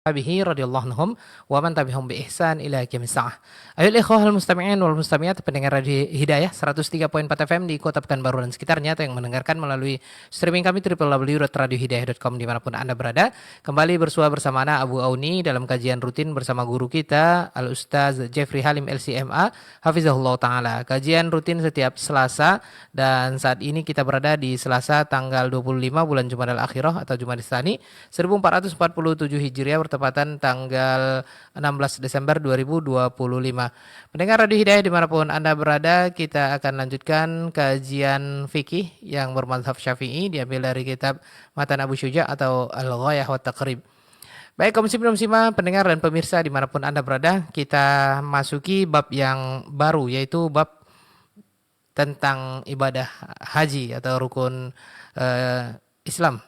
Bihi radhiyallahu anhum wa man tabi'ahum bi ihsan ila yaumil sa'ah. Ayol ikhwahal mustami'in wal mustami'at pendengar Radio Hidayah 103.4 FM di Kota Pekanbaru dan sekitarnya atau yang mendengarkan melalui streaming kami www.radiohidayah.com dimanapun Anda berada. Kembali bersua bersama Ana Abu Auni dalam kajian rutin bersama guru kita Al Ustaz Jeffrey Halim LCMA hafizahullah taala. Kajian rutin setiap Selasa dan saat ini kita berada di Selasa tanggal 25 bulan Jumadal Akhirah atau Jumadil Tsani 1447 Hijriah bertepatan tanggal 16 Desember 2025. Pendengar Radio Hidayah dimanapun Anda berada, kita akan lanjutkan kajian fikih yang bermadzhab Syafi'i diambil dari kitab Matan Abu Syuja' atau Al-Ghayah wa Taqrib. Baik kaum muslimin pendengar dan pemirsa dimanapun Anda berada, kita masuki bab yang baru yaitu bab tentang ibadah haji atau rukun Islam.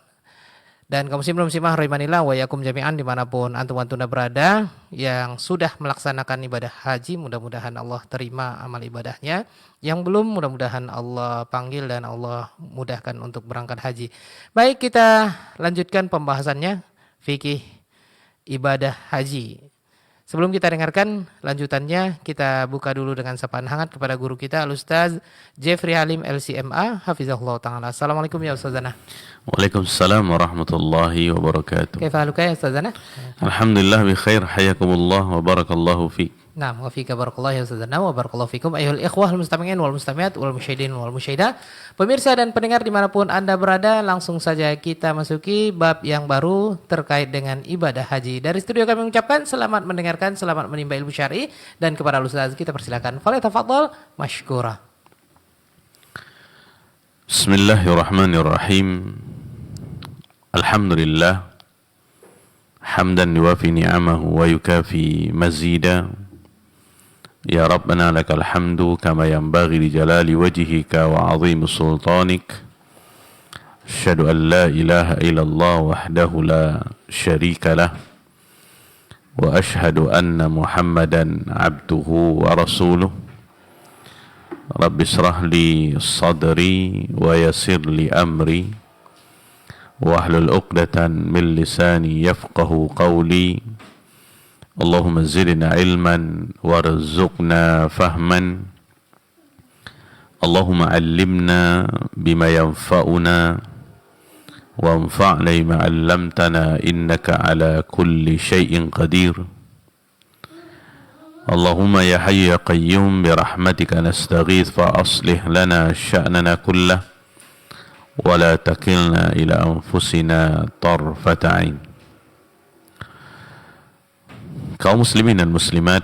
Dan kaum muslimin rahimanillah wa yakum jami'an dimanapun antum berada yang sudah melaksanakan ibadah haji, mudah-mudahan Allah terima amal ibadahnya. Yang belum, mudah-mudahan Allah panggil dan Allah mudahkan untuk berangkat haji. Baik, kita lanjutkan pembahasannya fikih ibadah haji. Sebelum kita dengarkan lanjutannya, kita buka dulu dengan sapaan hangat kepada guru kita Al-Ustaz Jeffrey Halim LCMA hafizahullah ta'ala. Assalamualaikum ya Ustazana. Waalaikumsalam warahmatullahi wabarakatuh. Kaifa haluka ya Ustazana? Alhamdulillah bi khair, hayakumullah wa barakallahu fiik. Naam, wa fika barakallahu ya Ustazana wa barakallahu fikum ayyuhal ikhwah mustami'in wal mustami'at wal musyahidin wal musyahidah. Pemirsa dan pendengar dimanapun Anda berada, langsung saja kita masuki bab yang baru terkait dengan ibadah haji. Dari studio kami mengucapkan selamat mendengarkan, selamat menimba ilmu syar'i, dan kepada Ustaz kita persilakan. Falyatafadhal mashkura. Bismillahirrahmanirrahim. Alhamdulillah hamdan yuwafi ni'amahu wa yukafi mazida. Ya Rabbana lakal hamdu kama yanbaghi li jalali wajhika wa 'azimi sultanik. Asyhadu an la ilaha illallah wahdahu la syarika lah wa asyhadu anna Muhammadan 'abduhu wa rasuluh. Rabbi israh li sadri wa yassir li amri wahlul 'uqdatan min lisani yafqahu qawli. Allahumma zidna ilman warzuqna fahman. Allahumma 'allimna bima yanfa'una wanfa'na bima 'allamtana innaka 'ala kulli syai'in qadir. Allahumma ya hayyu ya qayyum bi rahmatika nastaghith fa aslih lana sya'nana kullah wa la takilna ila anfusina tarfata 'ain. Kaum muslimin dan muslimat,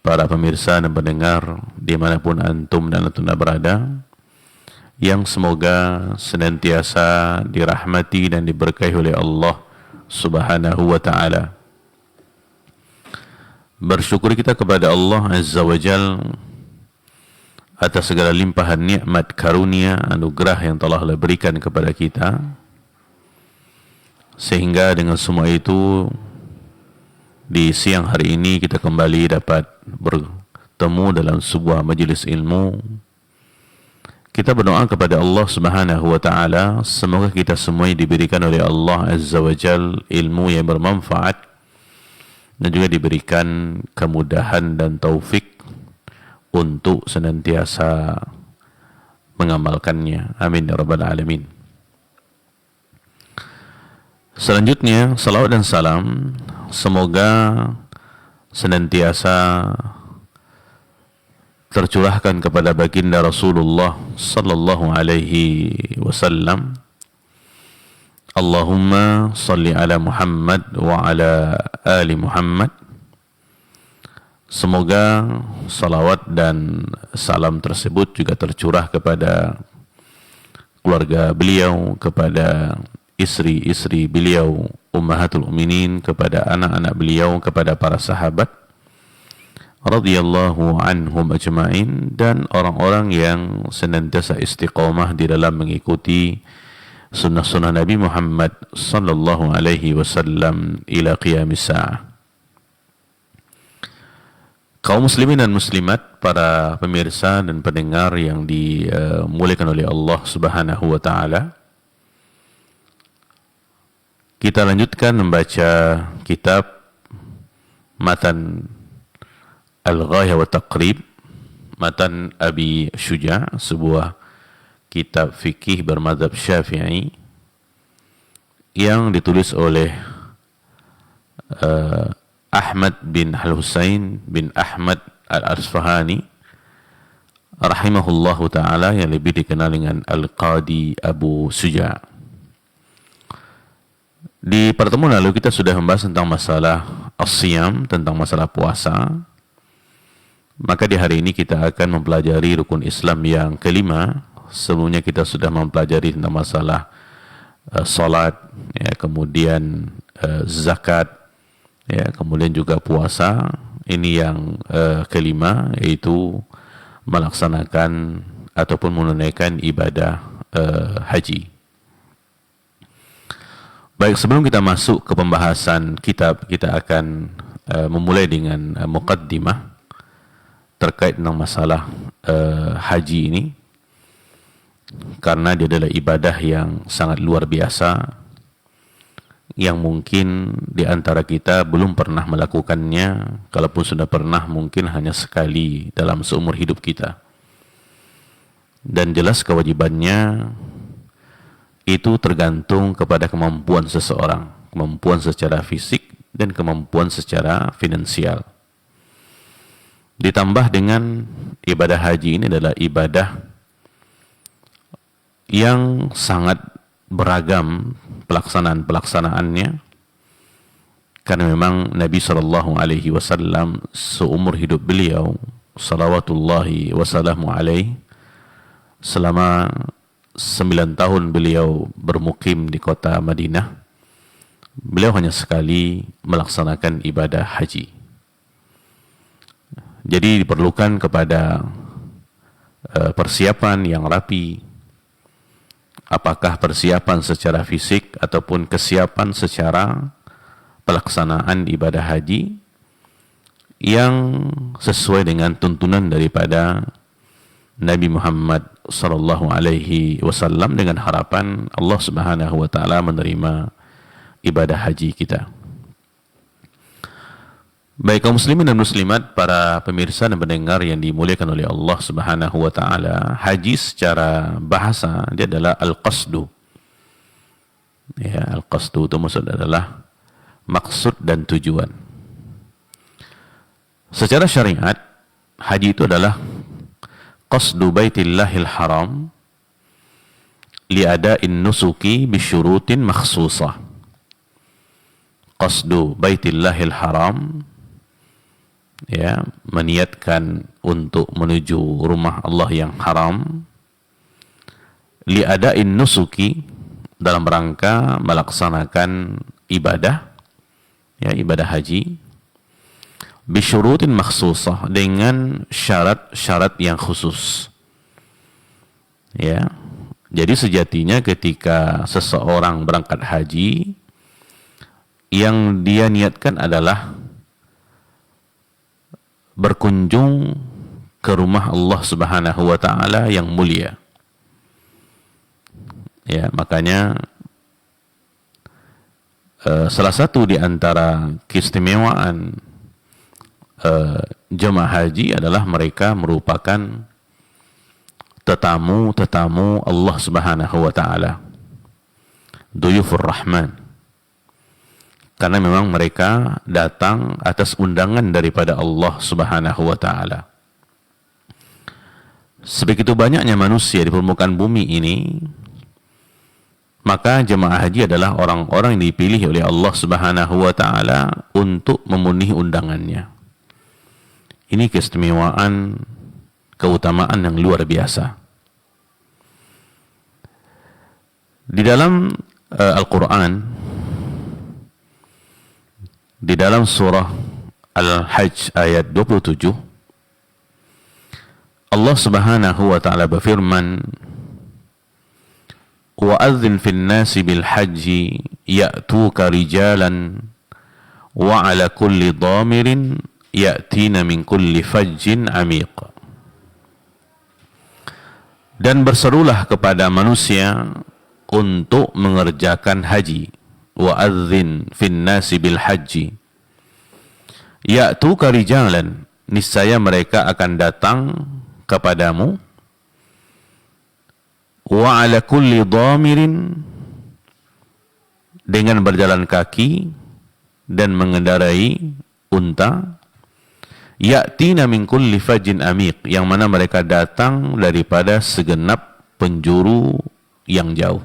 para pemirsa dan pendengar dimanapun antum dan antuna berada, yang semoga senantiasa dirahmati dan diberkahi oleh Allah Subhanahu wa ta'ala. Bersyukur kita kepada Allah Azza wa Jal atas segala limpahan nikmat karunia anugerah yang telah Allah berikan kepada kita, sehingga dengan semua itu di siang hari ini kita kembali dapat bertemu dalam sebuah majelis ilmu. Kita berdoa kepada Allah Subhanahu wa ta'ala, semoga kita semua diberikan oleh Allah Azza wa Jal ilmu yang bermanfaat dan juga diberikan kemudahan dan taufik untuk senantiasa mengamalkannya. Amin ya rabbal alamin. Selanjutnya, salawat dan salam semoga senantiasa tercurahkan kepada baginda Rasulullah sallallahu alaihi wasallam. Allahumma salli ala Muhammad wa ala ali Muhammad. Semoga salawat dan salam tersebut juga tercurah kepada keluarga beliau, kepada istri-istri beliau, ummahatul mukminin, kepada anak-anak beliau, kepada para sahabat radhiyallahu anhum ajma'in, dan orang-orang yang senantiasa istiqamah di dalam mengikuti sunnah-sunnah Nabi Muhammad sallallahu alaihi wasallam ila qiyamis sa'ah. Kaum muslimin dan muslimat, para pemirsa dan pendengar yang dimuliakan oleh Allah Subhanahu wa ta'ala, Kita lanjutkan membaca kitab Matan Al-Ghayah wa Taqrib, Matan Abi Syuja', sebuah kitab fikih bermadzhab Syafi'i yang ditulis oleh Ahmad bin Al-Husain bin Ahmad Al-Asfahani rahimahullahu ta'ala, yang lebih dikenal dengan Al-Qadi Abu Syuja'. Di pertemuan lalu kita sudah membahas tentang masalah as-siyam, tentang masalah puasa. Maka di hari ini kita akan mempelajari rukun Islam yang kelima. Sebelumnya kita sudah mempelajari tentang masalah salat, ya, kemudian zakat, ya, kemudian juga puasa. Ini yang kelima, yaitu melaksanakan ataupun menunaikan ibadah haji. Baik, sebelum kita masuk ke pembahasan kitab, kita akan memulai dengan muqaddimah terkait dengan masalah haji ini, karena dia adalah ibadah yang sangat luar biasa, yang mungkin di antara kita belum pernah melakukannya, kalaupun sudah pernah mungkin hanya sekali dalam seumur hidup kita. Dan jelas kewajibannya itu tergantung kepada kemampuan seseorang, kemampuan secara fisik dan kemampuan secara finansial. Ditambah dengan ibadah haji ini adalah ibadah yang sangat beragam pelaksanaan-pelaksanaannya, karena memang Nabi SAW seumur hidup beliau salawatullahi wassalamu alaihi, selama 9 tahun beliau bermukim di kota Madinah, beliau hanya sekali melaksanakan ibadah haji. Jadi diperlukan kepada persiapan yang rapi, apakah persiapan secara fisik ataupun kesiapan secara pelaksanaan ibadah haji yang sesuai dengan tuntunan daripada Nabi Muhammad sallallahu alaihi wasallam, dengan harapan Allah Subhanahu wa taala menerima ibadah haji kita. Baik kaum muslimin dan muslimat, para pemirsa dan pendengar yang dimuliakan oleh Allah Subhanahu wa taala, haji secara bahasa dia adalah al-qasdu. Ya, al-qasdu itu maksud adalah maksud dan tujuan. Secara syariat, haji itu adalah qasdu baitillahil haram liada'in nusuki bisyurutin makhsusah. Qasdu baitillahil haram, ya, meniatkan untuk menuju rumah Allah yang haram, liada'in nusuki, dalam rangka melaksanakan ibadah, ya, ibadah haji, bisyurutin makhsusah, dengan syarat-syarat yang khusus. Ya. Jadi sejatinya ketika seseorang berangkat haji, yang dia niatkan adalah berkunjung ke rumah Allah Subhanahu wa taala yang mulia. Ya, makanya salah satu di antara keistimewaan jemaah haji adalah mereka merupakan tetamu-tetamu Allah Subhanahu wa taala, duyufur rahman, karena memang mereka datang atas undangan daripada Allah Subhanahu wa taala. Sebegitu banyaknya manusia di permukaan bumi ini, maka jemaah haji adalah orang-orang yang dipilih oleh Allah Subhanahu wa taala untuk memenuhi undangannya. Ini keistimewaan, keutamaan yang luar biasa. Di dalam Al-Quran, di dalam surah Al-Hajj ayat 27, Allah Subhanahu wa taala berfirman, وَأَذِّنْ فِي النَّاسِ بِالْحَجِّ يَأْتُوكَ رِجَالًا وَعَلَى كُلِّ ضَامِرٍ يَأْتِينَ مِنْ كُلِّ فَجٍّ عَمِيقٍ. Dan berserulah kepada manusia untuk mengerjakan haji. wa adzin fin nasi bil haji ya'tuka rijalan, niscaya mereka akan datang kepadamu, wa ala kulli dhamirin, dengan berjalan kaki dan mengendarai unta, ya'tina min kulli fajin amiq, yang mana mereka datang daripada segenap penjuru yang jauh.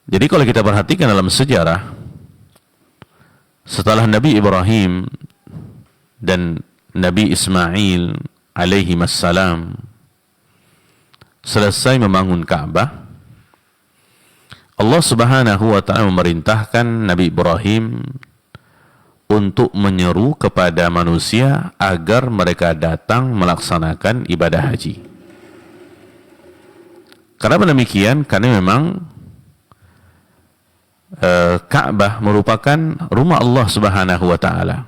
Jadi kalau kita perhatikan dalam sejarah, setelah Nabi Ibrahim dan Nabi Ismail alaihi wassalam selesai membangun Ka'bah, Allah Subhanahu wa ta'ala memerintahkan Nabi Ibrahim untuk menyeru kepada manusia agar mereka datang melaksanakan ibadah haji. Kenapa demikian? Karena memang Ka'bah merupakan rumah Allah Subhanahu wa ta'ala.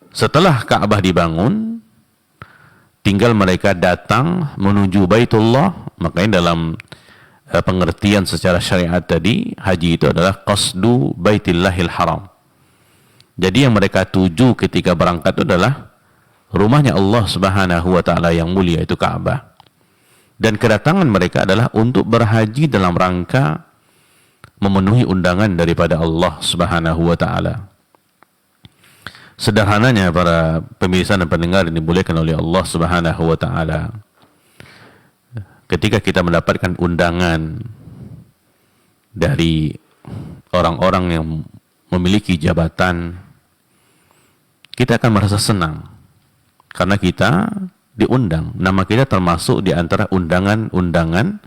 Setelah Ka'bah dibangun, tinggal mereka datang menuju Baitullah. Makanya dalam pengertian secara syariat tadi, haji itu adalah qasdu Baitillahil Haram. Jadi yang mereka tuju ketika berangkat itu adalah rumahnya Allah Subhanahu wa ta'ala yang mulia, itu Ka'bah. Dan kedatangan mereka adalah untuk berhaji dalam rangka memenuhi undangan daripada Allah Subhanahu wa ta'ala. Sederhananya para pemirsa dan pendengar yang dimuliakan oleh Allah Subhanahu wa ta'ala, ketika kita mendapatkan undangan dari orang-orang yang memiliki jabatan, kita akan merasa senang karena kita diundang. Nama kita termasuk di antara undangan-undangan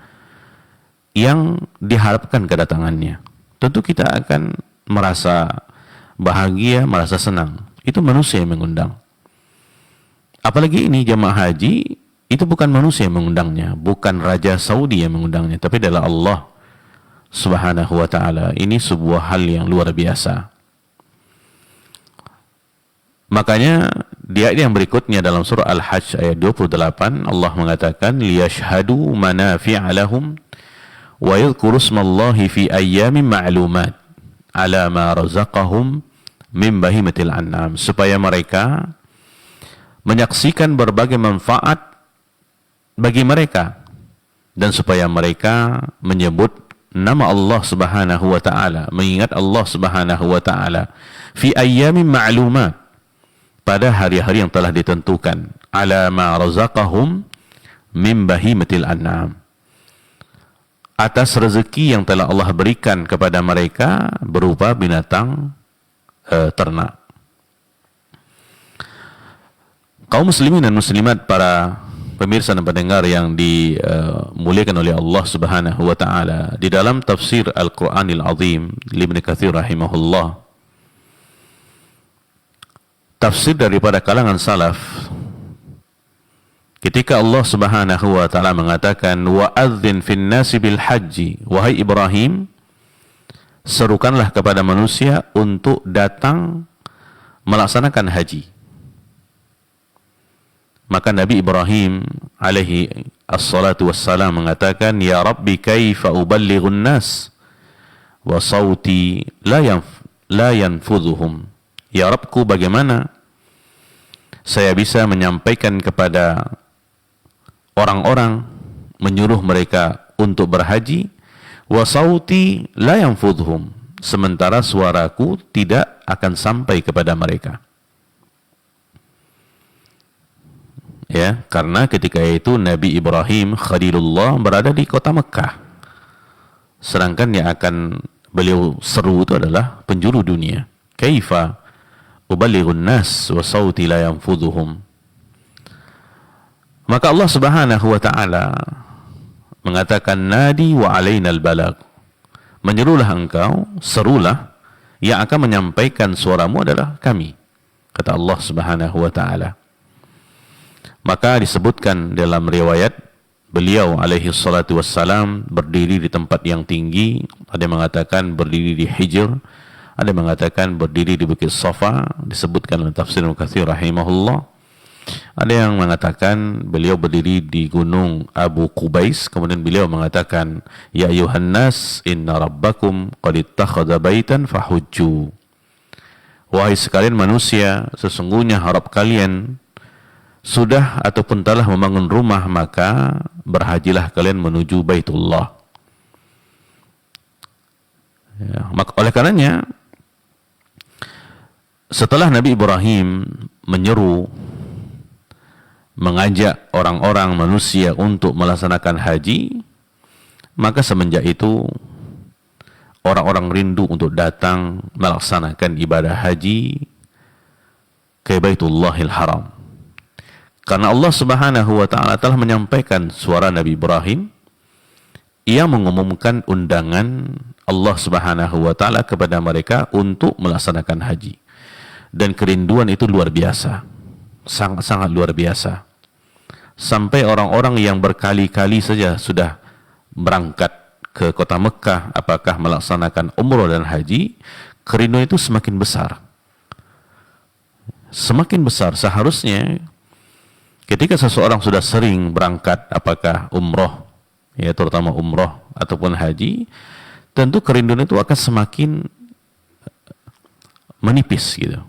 yang diharapkan kedatangannya. Tentu kita akan merasa bahagia, merasa senang. Itu manusia yang mengundang. Apalagi ini jamaah haji, itu bukan manusia yang mengundangnya, bukan Raja Saudi yang mengundangnya, tapi adalah Allah Subhanahu wa ta'ala. Ini sebuah hal yang luar biasa. Makanya di ayat yang berikutnya dalam surah Al-Hajj ayat 28, Allah mengatakan liyashhadu manafi'a lahum wa yadhkuru ismallahi fi ayyamin ma'lumat ala ma razaqahum min bahimatil an'am, supaya mereka menyaksikan berbagai manfaat bagi mereka dan supaya mereka menyebut nama Allah Subhanahu wa ta'ala, mengingat Allah Subhanahu wa ta'ala fi ayyamin ma'lumat, pada hari-hari yang telah ditentukan, ala ma razaqahum min bahimatil an'am, atas rezeki yang telah Allah berikan kepada mereka berupa binatang ternak. Kaum muslimin dan muslimat, para pemirsa dan pendengar yang dimuliakan oleh Allah Subhanahu wa ta'ala, di dalam tafsir Al-Quranil Azim Ibnu Katsir rahimahullah, tafsir daripada kalangan salaf, ketika Allah Subhanahu wa ta'ala mengatakan wa adzin fin nasi bil haji, wahai Ibrahim, serukanlah kepada manusia untuk datang melaksanakan haji. Maka Nabi Ibrahim alaihi assalatu wassalam mengatakan, ya Rabbi kaifa uballighun nas wa sauti la yanfudhuhum. Ya Rabbku, bagaimana saya bisa menyampaikan kepada orang-orang, menyuruh mereka untuk berhaji, wa sauti la yanfudhum, sementara suaraku tidak akan sampai kepada mereka. Ya, karena ketika itu Nabi Ibrahim Khalilullah berada di kota Mekah, sedangkan yang akan beliau seru itu adalah penjuru dunia. Kaifa uballighun nas wa sauti la yanfudhuhum. Maka Allah Subhanahu wa ta'ala mengatakan, nadi wa alainal balag, menyerulah engkau, serulah, yang akan menyampaikan suaramu adalah kami, kata Allah Subhanahu wa ta'ala. Maka disebutkan dalam riwayat, beliau alaihi salatu wassalam berdiri di tempat yang tinggi, ada yang mengatakan berdiri di Hijr, ada yang mengatakan berdiri di Bukit Safa, disebutkan dalam tafsir Ibnu Katsir rahimahullah. Ada yang mengatakan beliau berdiri di gunung Abu Qubais, kemudian beliau mengatakan, ya ayuhan nas, inna rabbakum qad ittakhadha baitan fahujju. Wahai sekalian manusia, sesungguhnya Rabb kalian sudah ataupun telah membangun rumah, maka berhajilah kalian menuju Baitullah. Ya, oleh karenanya, setelah Nabi Ibrahim menyeru, mengajak orang-orang manusia untuk melaksanakan haji, maka semenjak itu orang-orang rindu untuk datang melaksanakan ibadah haji ke Baitullahil Haram. Karena Allah Subhanahu wa taala telah menyampaikan suara Nabi Ibrahim, ia mengumumkan undangan Allah Subhanahu wa taala kepada mereka untuk melaksanakan haji. Dan kerinduan itu luar biasa. Sangat-sangat luar biasa. Sampai orang-orang yang berkali-kali saja sudah berangkat ke kota Mekah, apakah melaksanakan umrah dan haji, kerinduan itu semakin besar. Semakin besar. Seharusnya ketika seseorang sudah sering berangkat, apakah umrah, ya terutama umrah ataupun haji, tentu kerinduan itu akan semakin menipis gitu.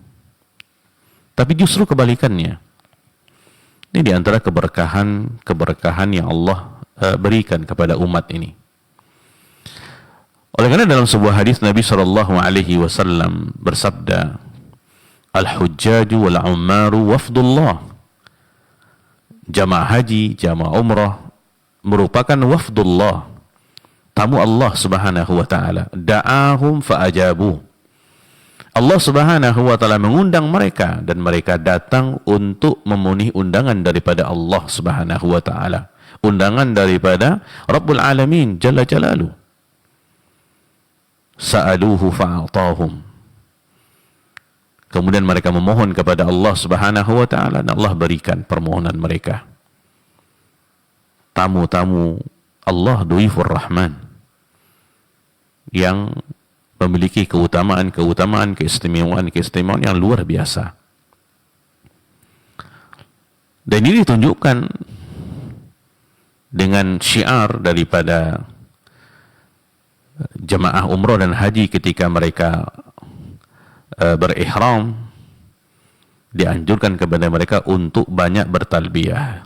Tapi justru kebalikannya. Ini di antara keberkahan yang Allah berikan kepada umat ini. Oleh karena dalam sebuah hadis Nabi SAW bersabda, Al-hujjaju wal-ummaru wafdullah. Jamaah haji, jamaah umrah merupakan wafdullah, tamu Allah Subhanahu wa taala. Da'ahum fa'ajabu. Allah Subhanahu wa taala mengundang mereka dan mereka datang untuk memenuhi undangan daripada Allah Subhanahu wa taala. Undangan daripada Rabbul Alamin Jalla Jalaluhu. Sa'aluhu fa'atahum. Kemudian mereka memohon kepada Allah Subhanahu wa taala dan Allah berikan permohonan mereka. Tamu-tamu Allah Duifur Rahman yang memiliki keutamaan, keistimewaan yang luar biasa. Dan ini ditunjukkan dengan syiar daripada jemaah umrah dan haji ketika mereka berihram, dianjurkan kepada mereka untuk banyak bertalbiyah.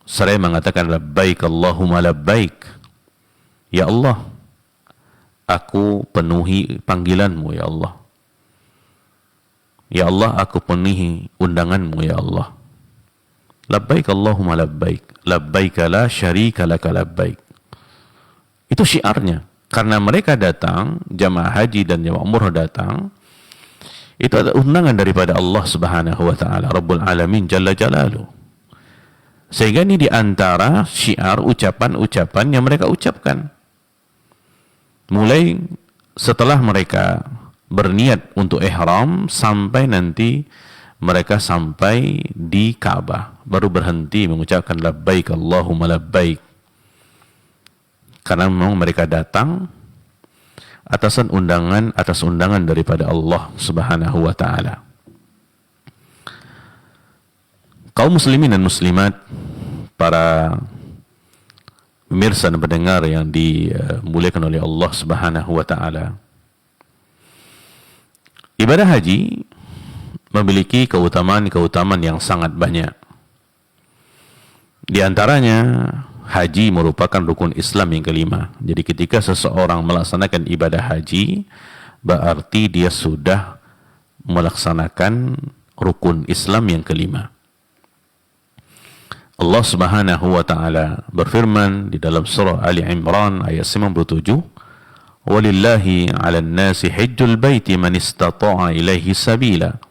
Seraya mengatakan labbaik Allahumma labbaik. Ya Allah, aku penuhi panggilanmu ya Allah. Ya Allah, aku penuhi undanganmu ya Allah. Labbaik Allahumma labbaik. Labbaik la syarika laka labbaik. Itu syiarnya. Karena mereka datang, jamaah haji dan jamaah umrah datang, itu ada undangan daripada Allah Subhanahu wa taala, Rabbul Alamin Jalla Jalaluhu. Sehingga ini diantara syiar ucapan-ucapan yang mereka ucapkan. Mulai setelah mereka berniat untuk ihram sampai nanti mereka sampai di Ka'bah, baru berhenti mengucapkan labbaik Allahumma labbaik. Karena memang mereka datang atas undangan daripada Allah Subhanahu wa taala. Kaum muslimin dan muslimat, para pemirsa dan pendengar yang dimuliakan oleh Allah Subhanahu wa taala. Ibadah haji memiliki keutamaan yang sangat banyak. Di antaranya haji merupakan rukun Islam yang kelima. Jadi ketika seseorang melaksanakan ibadah haji, berarti dia sudah melaksanakan rukun Islam yang kelima. Allah Subhanahu wa taala berfirman di dalam surah Ali Imran ayat 97, "Walillahi 'alan nasi hajjul baiti man istata'a ilaihi sabila."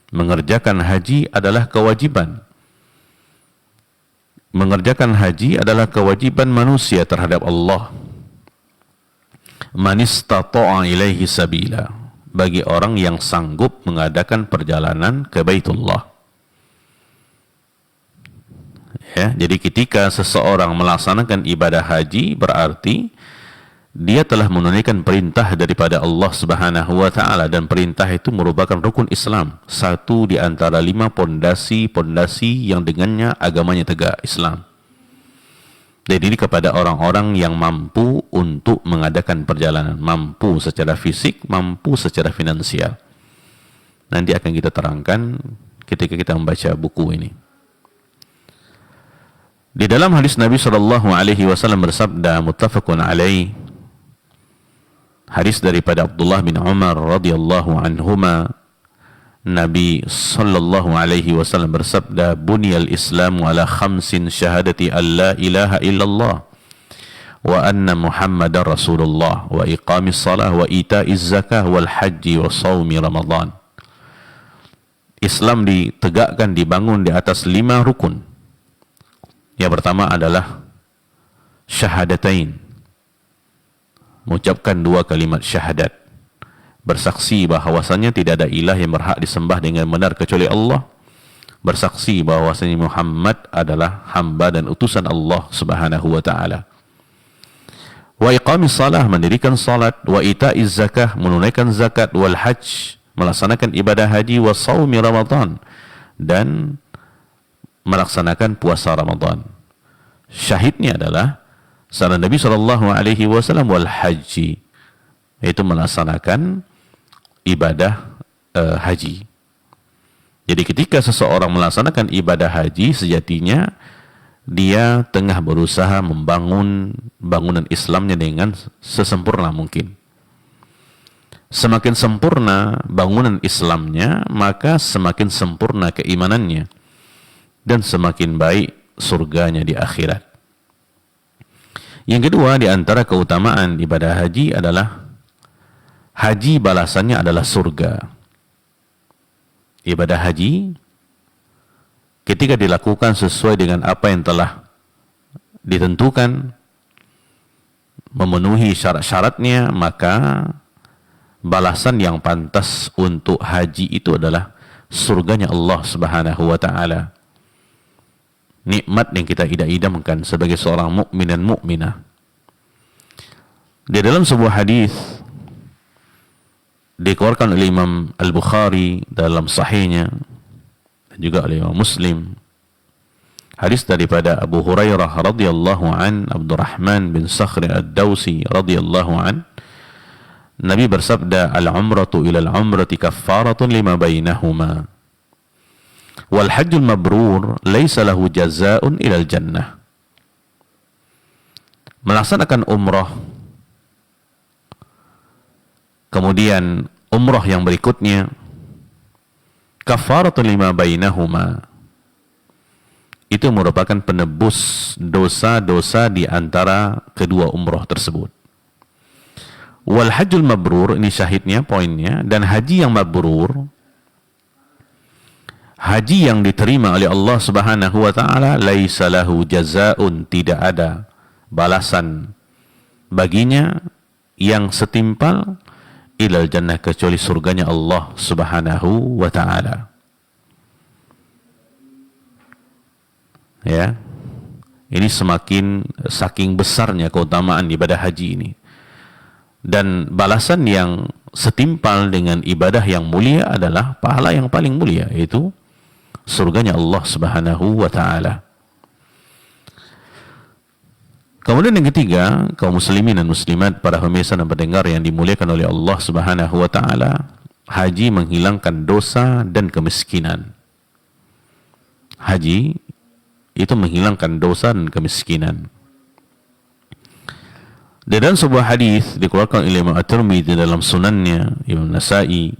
Mengerjakan haji adalah kewajiban. Mengerjakan haji adalah kewajiban manusia terhadap Allah. Man istata'a ilaihi sabila, bagi orang yang sanggup mengadakan perjalanan ke Baitullah. Ya, jadi ketika seseorang melaksanakan ibadah haji, berarti dia telah menunaikan perintah daripada Allah Subhanahu wa taala, dan perintah itu merupakan rukun Islam, satu di antara 5 pondasi yang dengannya agamanya tegak, Islam. Jadi ini kepada orang-orang yang mampu untuk mengadakan perjalanan, mampu secara fisik, mampu secara finansial. Nanti akan kita terangkan ketika kita membaca buku ini. Di dalam hadis Nabi SAW bersabda, muttafaqun alaih, hadis daripada Abdullah bin Umar radhiyallahu anhuma, Nabi sallallahu alaihi wasallam bersabda, "Buniyal Islamu ala khamsin syahadati an la ilaha illallah wa anna Muhammadar Rasulullah wa iqamis salah wa ita'iz zakah wal haji wa shaumi Ramadan." Islam ditegakkan, dibangun di atas 5 rukun. Yang pertama adalah syahadatain, mengucapkan 2 kalimat syahadat, bersaksi bahawasanya tidak ada ilah yang berhak disembah dengan benar kecuali Allah, bersaksi bahawasanya Muhammad adalah hamba dan utusan Allah Subhanahu wa taala. Wa iqamis salah, mendirikan salat, wa ita'iz zakah, menunaikan zakat, wal hajj, melaksanakan ibadah haji, wa shaumi Ramadan, dan melaksanakan puasa Ramadan. Syahidnya adalah sabda Nabi SAW, wal haji, yaitu melaksanakan ibadah haji. Jadi ketika seseorang melaksanakan ibadah haji, sejatinya dia tengah berusaha membangun bangunan Islamnya dengan sesempurna mungkin. Semakin sempurna bangunan Islamnya, maka semakin sempurna keimanannya, dan semakin baik surganya di akhirat. Yang kedua, di antara keutamaan ibadah haji adalah haji balasannya adalah surga. Ibadah haji ketika dilakukan sesuai dengan apa yang telah ditentukan, memenuhi syarat-syaratnya, maka balasan yang pantas untuk haji itu adalah surganya Allah Subhanahu wa taala. Nikmat yang kita idam-idamkan sebagai seorang mukmin dan mukminah. Di dalam sebuah hadis dikeluarkan oleh Imam Al-Bukhari dalam sahihnya, dan juga oleh Imam Muslim, hadis daripada Abu Hurairah radhiyallahu an, Abdurrahman bin Sakhr ad-Dawsi radhiyallahu an, Nabi bersabda, "Al-umratu ila al-umrati kaffaratun lima bainahuma. Wal hajjul mabrur laisa lahu jazaa'un ilal jannah." Melaksanakan umrah, kemudian umrah yang berikutnya, kafaratun lima bainahuma, itu merupakan penebus dosa-dosa di antara kedua umrah tersebut. Wal hajjul mabrur, ini syahidnya, poinnya, dan haji yang mabrur, haji yang diterima oleh Allah Subhanahu wa taala, laisa lahu jazaa'un, tidak ada balasan baginya yang setimpal ilal jannah, kecuali surganya Allah Subhanahu wa taala. Ya. Ini saking besarnya keutamaan ibadah haji ini. Dan balasan yang setimpal dengan ibadah yang mulia adalah pahala yang paling mulia, yaitu surganya Allah Subhanahu wa taala. Kemudian yang ketiga, kaum muslimin dan muslimat, para pemirsa dan pendengar yang dimuliakan oleh Allah Subhanahu wa taala, haji menghilangkan dosa dan kemiskinan. Haji itu menghilangkan dosa dan kemiskinan. Di dalam sebuah hadis dikeluarkan oleh Imam At-Tirmidzi dalam sunannya, Imam Nasa'i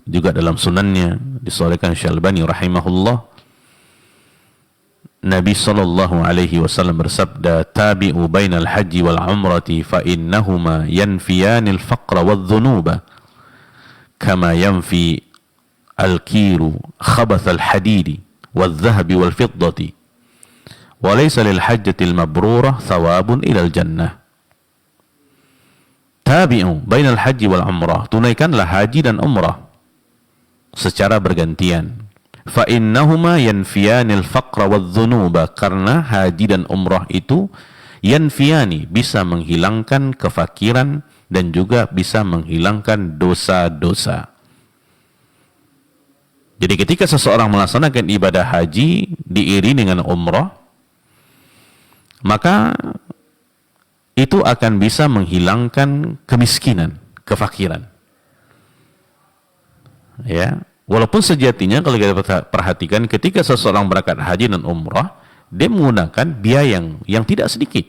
juga dalam sunannya, disahihkan Syekh Albani rahimahullah, Nabi sallallahu alaihi wasallam bersabda, "Tabi'u bainal haji wal umrati fa innahuma yanfiyanil faqra wadh-dhunuba kama yanfi al-kiru khabath al-hadidi wadh-dhahabi wal-fiddati wa laysa lil hajjati al-mabrurah thawabun ila al-jannah." Tabi'u bainal haji wal umrah, tunaikanlah haji dan umrah secara bergantian. Fa innahuma yanfiyanil faqra wadh-dhunuba, karena haji dan umrah itu yanfiyani, bisa menghilangkan kefakiran dan juga bisa menghilangkan dosa-dosa. Jadi ketika seseorang melaksanakan ibadah haji diiringi dengan umrah, maka itu akan bisa menghilangkan kemiskinan, kefakiran. Ya, walaupun sejatinya kalau kita perhatikan ketika seseorang berangkat haji dan umrah, dia menggunakan biaya yang tidak sedikit.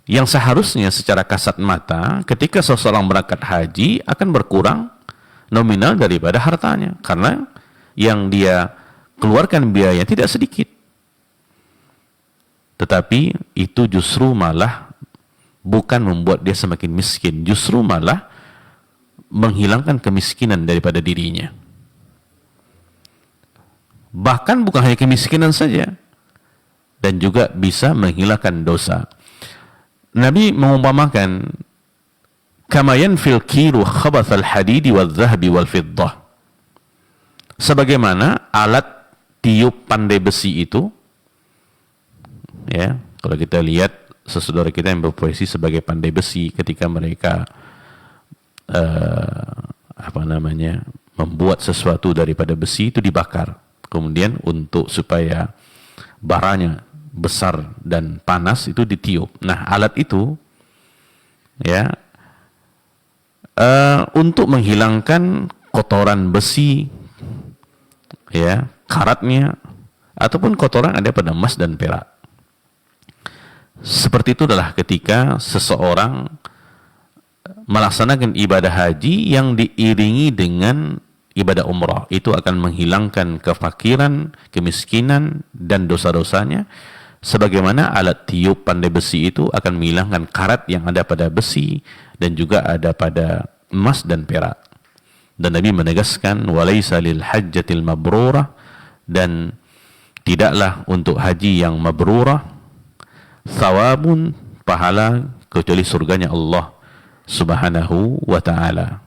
Yang seharusnya secara kasat mata ketika seseorang berangkat haji akan berkurang nominal daripada hartanya, karena yang dia keluarkan biaya tidak sedikit. Tetapi itu justru malah bukan membuat dia semakin miskin, justru malah menghilangkan kemiskinan daripada dirinya. Bahkan bukan hanya kemiskinan saja, dan juga bisa menghilangkan dosa. Nabi mengumpamakan kama yanfil kiru khabathal hadidi wal zahabi wal fiddah, sebagaimana alat tiup pandai besi itu, ya, kalau kita lihat sesaudara kita yang berprofesi sebagai pandai besi, ketika mereka membuat sesuatu daripada besi itu dibakar, kemudian untuk supaya baranya besar dan panas itu ditiup. Nah, alat itu ya untuk menghilangkan kotoran besi, ya, karatnya, ataupun kotoran ada pada emas dan perak. Seperti itu adalah ketika seseorang melaksanakan ibadah haji yang diiringi dengan ibadah umrah, itu akan menghilangkan kefakiran, kemiskinan, dan dosa-dosanya, sebagaimana alat tiup pandai besi itu akan menghilangkan karat yang ada pada besi dan juga ada pada emas dan perak. Dan Nabi menegaskan walaisa lil hajjatil mabrurah, dan tidaklah untuk haji yang mabrurah thawabun, pahala, kecuali surganya Allah Subhanahu wa ta'ala.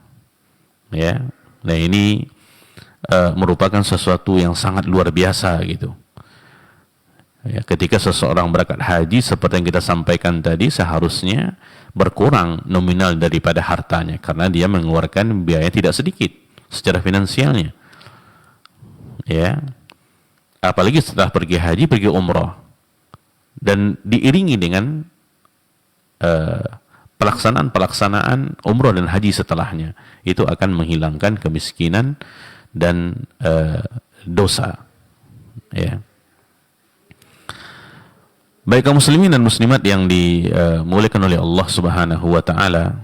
Ya, nah ini merupakan sesuatu yang sangat luar biasa gitu. Ya, ketika seseorang berangkat haji seperti yang kita sampaikan tadi, seharusnya berkurang nominal daripada hartanya, karena dia mengeluarkan biaya tidak sedikit secara finansialnya. Ya, apalagi setelah pergi haji, pergi umrah, dan diiringi dengan pelaksanaan umrah dan haji setelahnya, itu akan menghilangkan kemiskinan dan dosa. Ya. Baik kaum muslimin dan muslimat yang dimuliakan oleh Allah Subhanahu wa taala,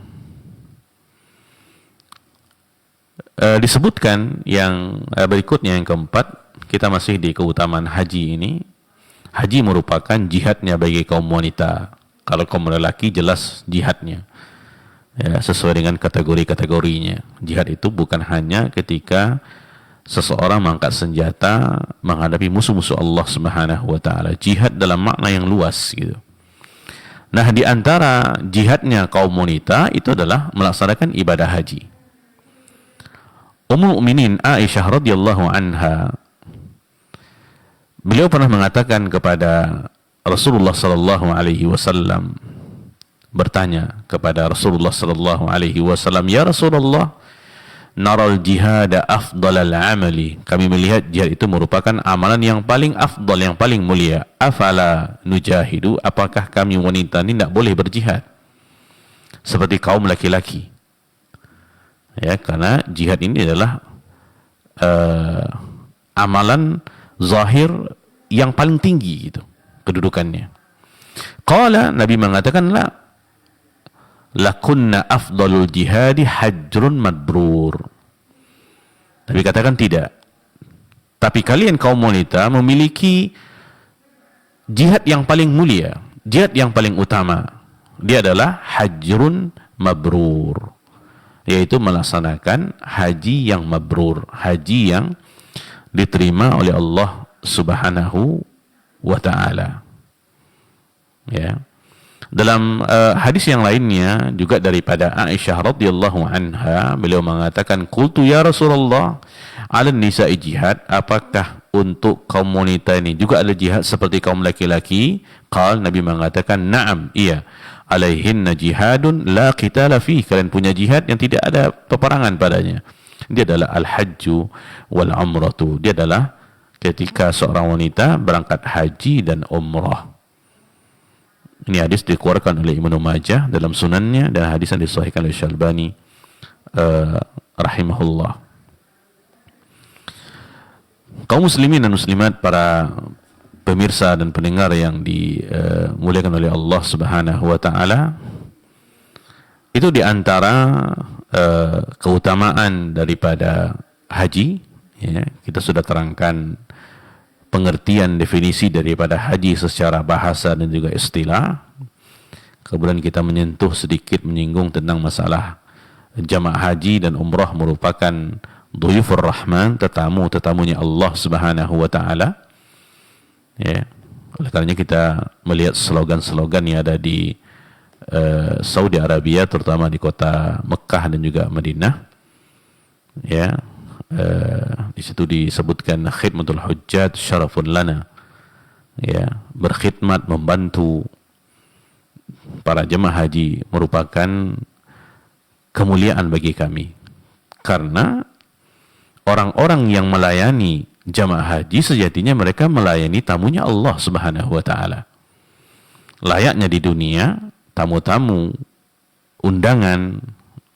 disebutkan yang berikutnya, yang keempat, kita masih di keutamaan haji ini. Haji merupakan jihadnya bagi kaum wanita. Kalau kaum lelaki jelas jihadnya, ya, sesuai dengan kategori-kategorinya. Jihad itu bukan hanya ketika seseorang mengangkat senjata menghadapi musuh-musuh Allah Subhanahu wa taala. Jihad dalam makna yang luas gitu. Nah, di antara jihadnya kaum wanita itu adalah melaksanakan ibadah haji. Ummul Mukminin Aisyah radhiyallahu anha, beliau pernah mengatakan kepada Rasulullah sallallahu alaihi wasallam, bertanya kepada Rasulullah sallallahu alaihi wasallam, "Ya Rasulullah, naral jihada afdalal amali." Kami melihat jihad itu merupakan amalan yang paling afdal, yang paling mulia. Afala nujahidu, apakah kami wanita ini tidak boleh berjihad seperti kaum laki-laki? Ya, karena jihad ini adalah amalan zahir yang paling tinggi gitu kedudukannya. Qala, Nabi mengatakan, la lakunna afdalul jihadi hajrun mabrur. Nabi katakan tidak. Tapi kalian kaum wanita memiliki jihad yang paling mulia, jihad yang paling utama. Dia adalah hajrun mabrur, yaitu melaksanakan haji yang mabrur, haji yang diterima oleh Allah Subhanahu wa ta'ala. Ya. Dalam hadis yang lainnya juga daripada Aisyah radhiyallahu anha, beliau mengatakan, "Qultu ya Rasulullah, 'ala nisa'i jihad?" Apakah untuk kaum wanita ini juga ada jihad seperti kaum laki-laki? Qal, Nabi mengatakan, na'am, iya. Alaihinna jihadun la qitala fi. Kalian punya jihad yang tidak ada peperangan padanya. Dia adalah al-hajju wal umratu. Dia adalah ketika seorang wanita berangkat haji dan umrah. Ini hadis dikeluarkan oleh Ibnu Majah dalam sunannya, dan hadis yang disahihkan oleh Syalbani rahimahullah. Kaum muslimin dan muslimat, para pemirsa dan pendengar yang dimuliakan oleh Allah Subhanahu wa taala, itu di antara keutamaan daripada haji, ya, kita sudah terangkan pengertian definisi daripada haji secara bahasa dan juga istilah. Kemudian kita menyentuh sedikit, menyinggung tentang masalah jamaah haji dan umrah merupakan Dhuyufur Rahman, tetamu-tetamunya Allah Subhanahu wa taala. Ya. Oleh karenanya kita melihat slogan-slogan yang ada di Saudi Arabia, terutama di kota Mekah dan juga Madinah. Ya. Di situ disebutkan khidmatul hujjat syarafun lana. Ya, berkhidmat, membantu para jemaah haji merupakan kemuliaan bagi kami. Karena orang-orang yang melayani jamaah haji sejatinya mereka melayani tamunya Allah Subhanahu wa taala. Layaknya di dunia, tamu-tamu undangan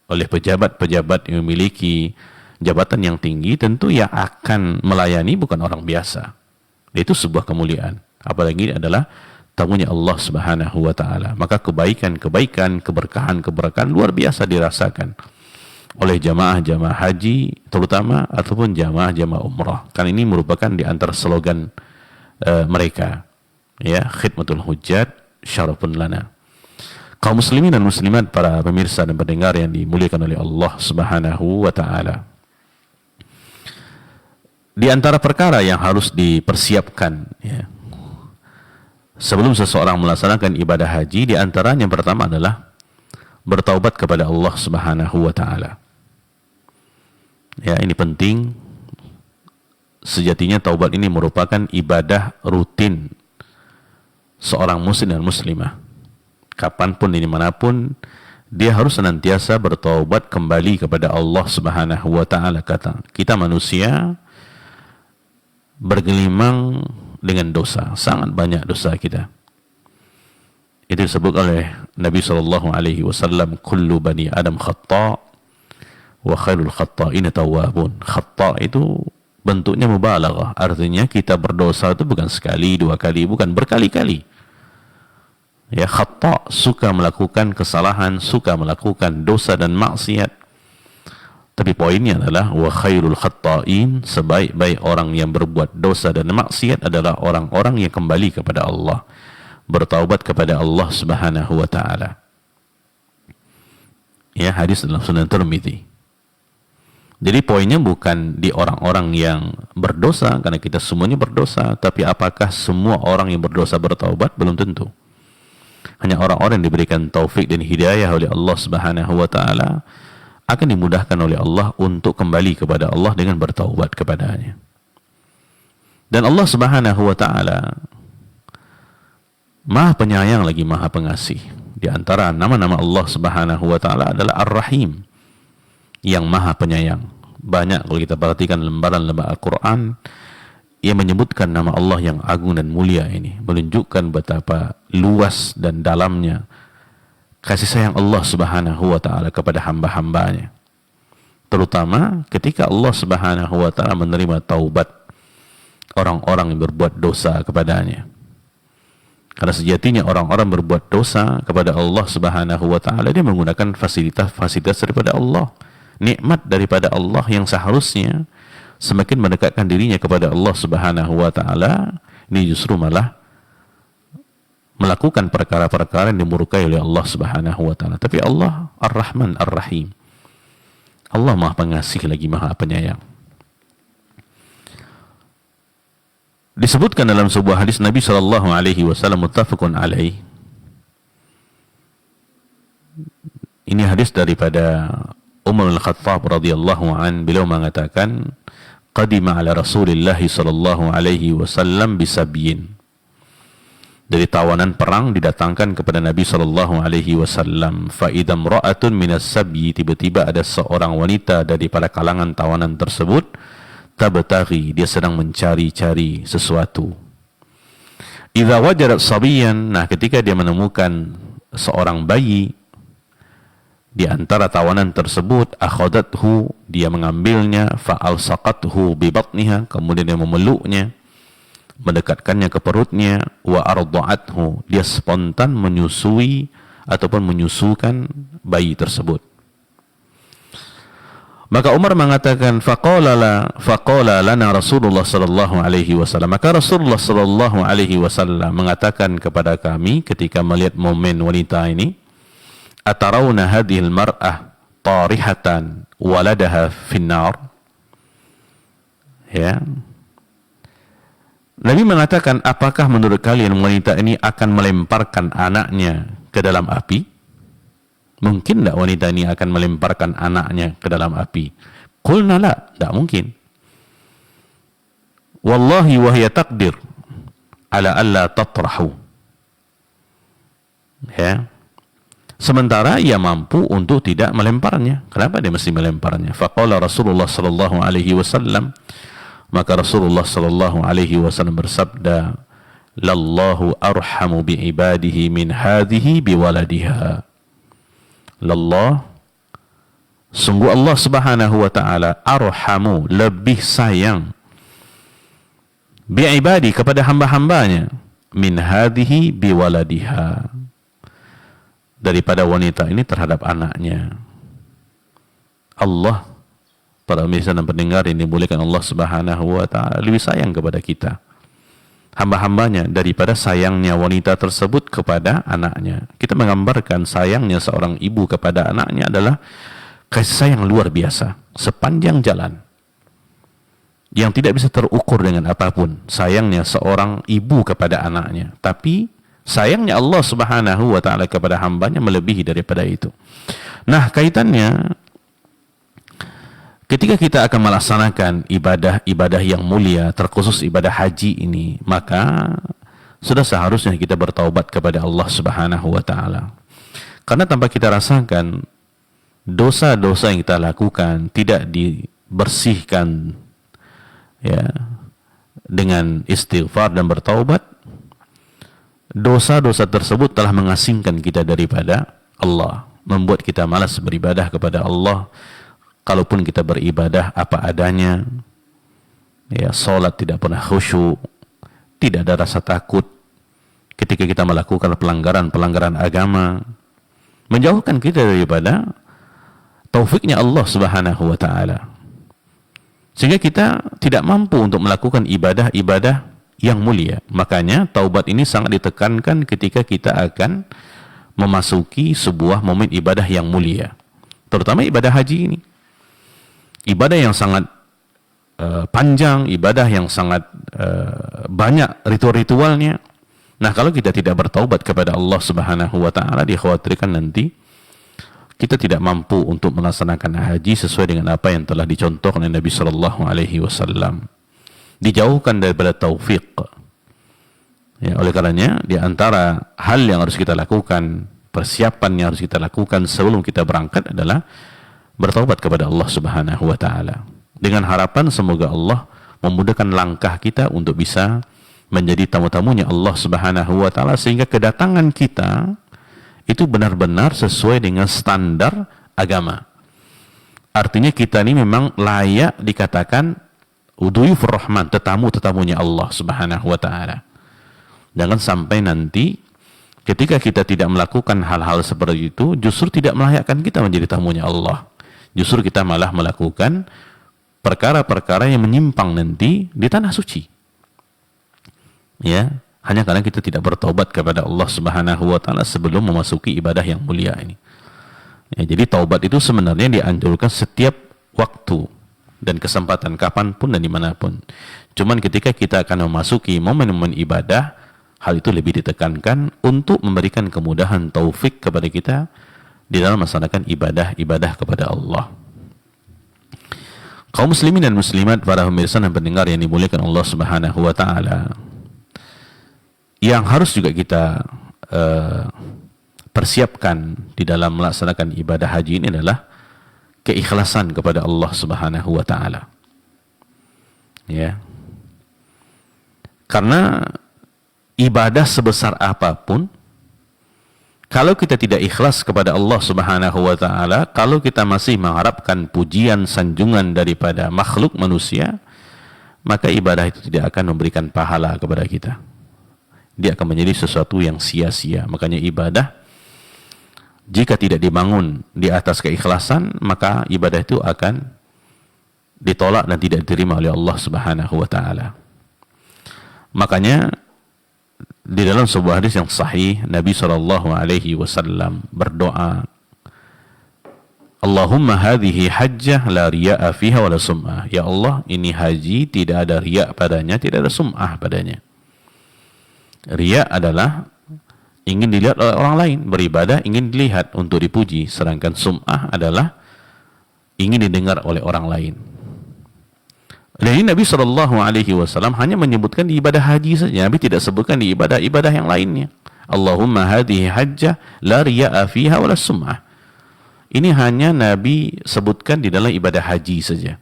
oleh pejabat-pejabat yang memiliki jabatan yang tinggi, tentu yang akan melayani bukan orang biasa. Itu sebuah kemuliaan. Apalagi adalah tamunya Allah Subhanahu wa taala. Maka kebaikan-kebaikan, keberkahan-keberkahan luar biasa dirasakan oleh jamaah-jamaah haji terutama, ataupun jamaah-jamaah umrah. Kan ini merupakan di antara slogan mereka, ya, khidmatul hujjat syarafun lana. Kaum muslimin dan muslimat, para pemirsa dan pendengar yang dimuliakan oleh Allah Subhanahu wa taala, di antara perkara yang harus dipersiapkan, ya, sebelum seseorang melaksanakan ibadah haji, di antaranya yang pertama adalah bertaubat kepada Allah Subhanahu wa taala. Ya, ini penting. Sejatinya taubat ini merupakan ibadah rutin seorang muslim dan muslimah. Kapanpun dan dimanapun, dia harus senantiasa bertaubat kembali kepada Allah Subhanahu wa taala. Kata kita manusia bergelimang dengan dosa, sangat banyak dosa kita. Itu disebut oleh Nabi SAW, kullu bani Adam khata' wa khairul khata'ina tawwabun. Khata' itu bentuknya mubalaghah, artinya kita berdosa itu bukan sekali, dua kali, bukan berkali-kali. Ya, khata' suka melakukan kesalahan, suka melakukan dosa dan maksiat. Tapi poinnya adalah wa khairul khata'in, sebaik-baik orang yang berbuat dosa dan maksiat adalah orang-orang yang kembali kepada Allah, bertaubat kepada Allah Subhanahu wa taala. Ya, hadis dalam Sunan Tirmidzi. Jadi poinnya bukan di orang-orang yang berdosa, karena kita semuanya berdosa, tapi apakah semua orang yang berdosa bertaubat? Belum tentu. Hanya orang-orang yang diberikan taufik dan hidayah oleh Allah Subhanahu wa taala akan dimudahkan oleh Allah untuk kembali kepada Allah dengan bertaubat kepadanya. Dan Allah Subhanahu wa taala Maha Penyayang lagi Maha Pengasih. Di antara nama-nama Allah Subhanahu wa taala adalah Ar-Rahim, yang Maha Penyayang. Banyak kalau kita perhatikan lembaran-lembaran Al-Quran yang menyebutkan nama Allah yang agung dan mulia ini, menunjukkan betapa luas dan dalamnya kasih sayang Allah Subhanahu wa taala kepada hamba-hambanya. Terutama ketika Allah Subhanahu wa taala menerima taubat orang-orang yang berbuat dosa kepadanya. Karena sejatinya orang-orang berbuat dosa kepada Allah Subhanahu wa taala, dia menggunakan fasilitas daripada Allah, nikmat daripada Allah yang seharusnya semakin mendekatkan dirinya kepada Allah Subhanahu wa taala, ini justru malah melakukan perkara-perkara yang dimurkai oleh Allah Subhanahu wa taala. Tapi Allah Ar-Rahman Ar-Rahim. Allah Maha Pengasih lagi Maha Penyayang. Disebutkan dalam sebuah hadis Nabi sallallahu alaihi wasallam, muttafaqun alaih. Ini hadis daripada Umar al-Khattab radhiyallahu an, beliau mengatakan, qadima ala Rasulillah sallallahu alaihi wasallam bisabyin. Dari tawanan perang didatangkan kepada Nabi sallallahu alaihi wasallam. Fa idam ra'atun minas sabyi, tiba-tiba ada seorang wanita daripada kalangan tawanan tersebut, tabtaghi, dia sedang mencari-cari sesuatu. Idza wajadat sabiyan, nah ketika dia menemukan seorang bayi di antara tawanan tersebut, akhadathu, dia mengambilnya, fa alsaqathu bi batniha, kemudian dia memeluknya, mendekatkannya ke perutnya, wa arda'athu, dia spontan menyusui ataupun menyusukan bayi tersebut. Maka Umar mengatakan, faqala lana Rasulullah sallallahu alaihi wasallam, maka Rasulullah sallallahu alaihi wasallam mengatakan kepada kami ketika melihat momen wanita ini, atarawna hadhil mar'ah tarihatan waladaha finnar. Ya, Nabi mengatakan, apakah menurut kalian wanita ini akan melemparkan anaknya ke dalam api? Mungkin tak wanita ini akan melemparkan anaknya ke dalam api? Qulna la, tak mungkin. Wallahi wahya taqdir ala alla tatrahu. Ya. Sementara ia mampu untuk tidak melemparnya. Kenapa dia mesti melemparnya? Faqala Rasulullah sallallahu alaihi wasallam, maka Rasulullah sallallahu alaihi wasallam bersabda, lallahu arhamu bi ibadihi min hadhihi bi waladiha. Lallah, sungguh Allah subhanahu wa ta'ala, arhamu, lebih sayang, bi ibadi, kepada hamba-hambanya, min hadhihi bi waladiha, daripada wanita ini terhadap anaknya. Allah, para pemirsa dan pendengar ini dimuliakan Allah subhanahu wa ta'ala, lebih sayang kepada kita, hamba-hambanya, daripada sayangnya wanita tersebut kepada anaknya. Kita menggambarkan sayangnya seorang ibu kepada anaknya adalah kasih sayang luar biasa, sepanjang jalan, yang tidak bisa terukur dengan apapun. Sayangnya seorang ibu kepada anaknya, tapi sayangnya Allah subhanahu wa ta'ala kepada hambanya melebihi daripada itu. Nah, kaitannya ketika kita akan melaksanakan ibadah-ibadah yang mulia, terkhusus ibadah haji ini, maka sudah seharusnya kita bertaubat kepada Allah subhanahu wa ta'ala. Karena tanpa kita rasakan, dosa-dosa yang kita lakukan tidak dibersihkan ya dengan istighfar dan bertaubat, dosa-dosa tersebut telah mengasingkan kita daripada Allah, membuat kita malas beribadah kepada Allah. Kalaupun kita beribadah apa adanya, ya, salat tidak pernah khusyuk, tidak ada rasa takut ketika kita melakukan pelanggaran-pelanggaran agama, menjauhkan kita daripada taufiknya Allah subhanahu wa ta'ala, sehingga kita tidak mampu untuk melakukan ibadah-ibadah yang mulia. Makanya taubat ini sangat ditekankan ketika kita akan memasuki sebuah momen ibadah yang mulia, terutama ibadah haji ini. Ibadah yang sangat panjang, ibadah yang sangat banyak ritual-ritualnya. Nah, kalau kita tidak bertaubat kepada Allah subhanahu wa ta'ala, dikhawatirkan nanti kita tidak mampu untuk melaksanakan haji sesuai dengan apa yang telah dicontohkan oleh Nabi sallallahu alaihi wasallam. Dijauhkan daripada taufik. Ya, oleh karenanya, di antara hal yang harus kita lakukan, persiapan yang harus kita lakukan sebelum kita berangkat adalah bertaubat kepada Allah subhanahu wa ta'ala, dengan harapan semoga Allah memudahkan langkah kita untuk bisa menjadi tamu-tamunya Allah subhanahu wa ta'ala, sehingga kedatangan kita itu benar-benar sesuai dengan standar agama. Artinya kita ini memang layak dikatakan udhuyufur rahman, tetamu-tetamunya Allah subhanahu wa ta'ala. Jangan sampai nanti ketika kita tidak melakukan hal-hal seperti itu, justru tidak melayakkan kita menjadi tamunya Allah. Justru kita malah melakukan perkara-perkara yang menyimpang nanti di tanah suci. Ya, hanya karena kita tidak bertaubat kepada Allah subhanahu wa ta'ala sebelum memasuki ibadah yang mulia ini. Ya, jadi taubat itu sebenarnya dianjurkan setiap waktu dan kesempatan, kapanpun dan dimanapun. Cuman ketika kita akan memasuki momen-momen ibadah, hal itu lebih ditekankan untuk memberikan kemudahan taufik kepada kita di dalam melaksanakan ibadah-ibadah kepada Allah. Kaum muslimin dan muslimat, para pemirsa dan pendengar yang dimuliakan Allah Subhanahu wa taala, yang harus juga kita persiapkan di dalam melaksanakan ibadah haji ini adalah keikhlasan kepada Allah Subhanahu wa taala. Ya. Karena ibadah sebesar apapun, kalau kita tidak ikhlas kepada Allah Subhanahu wa taala, kalau kita masih mengharapkan pujian sanjungan daripada makhluk manusia, maka ibadah itu tidak akan memberikan pahala kepada kita. Dia akan menjadi sesuatu yang sia-sia. Makanya ibadah jika tidak dibangun di atas keikhlasan, maka ibadah itu akan ditolak dan tidak diterima oleh Allah Subhanahu wa taala. Makanya di dalam sebuah hadis yang sahih, Nabi SAW berdoa, Allahumma hadhihi hajjah la riya'a fiha wa la sum'ah. Ya Allah, ini haji tidak ada riya' padanya, tidak ada sum'ah padanya. Riya' adalah ingin dilihat oleh orang lain, beribadah ingin dilihat untuk dipuji, sedangkan sum'ah adalah ingin didengar oleh orang lain. Jadi Nabi SAW hanya menyebutkan di ibadah haji saja, Nabi tidak sebutkan di ibadah-ibadah yang lainnya. Allahumma hadhihi hajjah la riya'a fiha wa la sum'ah. Ini hanya Nabi sebutkan di dalam ibadah haji saja,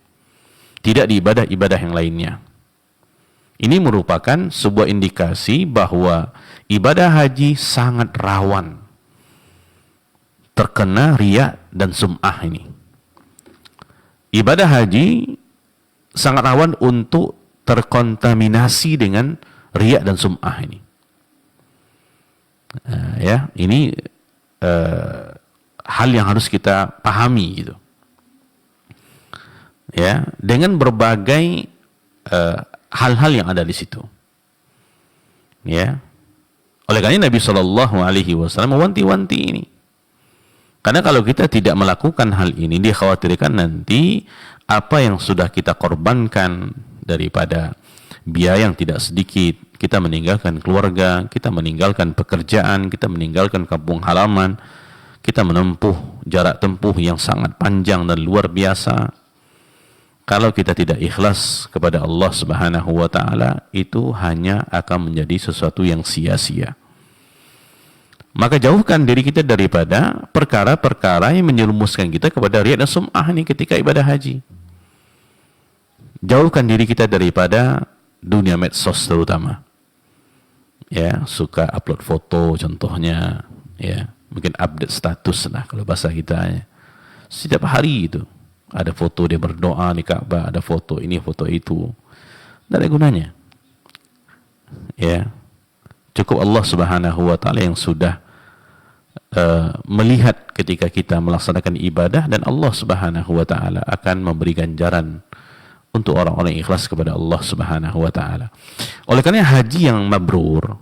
tidak di ibadah-ibadah yang lainnya. Ini merupakan sebuah indikasi bahwa ibadah haji sangat rawan terkena riya dan sum'ah ini. Ibadah haji sangat rawan untuk terkontaminasi dengan riya dan sum'ah ini. Ini hal yang harus kita pahami gitu. Ya, dengan berbagai hal-hal yang ada di situ. Ya. Oleh karena Nabi SAW mewanti-wanti ini. Karena kalau kita tidak melakukan hal ini, dikhawatirkan nanti apa yang sudah kita korbankan daripada biaya yang tidak sedikit, kita meninggalkan keluarga, kita meninggalkan pekerjaan, kita meninggalkan kampung halaman, kita menempuh jarak tempuh yang sangat panjang dan luar biasa. Kalau kita tidak ikhlas kepada Allah Subhanahu wa taala, itu hanya akan menjadi sesuatu yang sia-sia. Maka jauhkan diri kita daripada perkara-perkara yang menyerumuskan kita kepada riya dan sum'ah ini ketika ibadah haji. Jauhkan diri kita daripada dunia medsos terutama. Ya, suka upload foto contohnya, ya, mungkin update status lah kalau bahasa kita ya. Setiap hari itu ada foto dia berdoa di Ka'bah, ada foto ini, foto itu. Tidak ada gunanya. Ya. Cukup Allah Subhanahu wa taala yang sudah melihat ketika kita melaksanakan ibadah, dan Allah Subhanahu wa taala akan memberi ganjaran untuk orang-orang yang ikhlas kepada Allah Subhanahu wa taala. Oleh karena haji yang mabrur,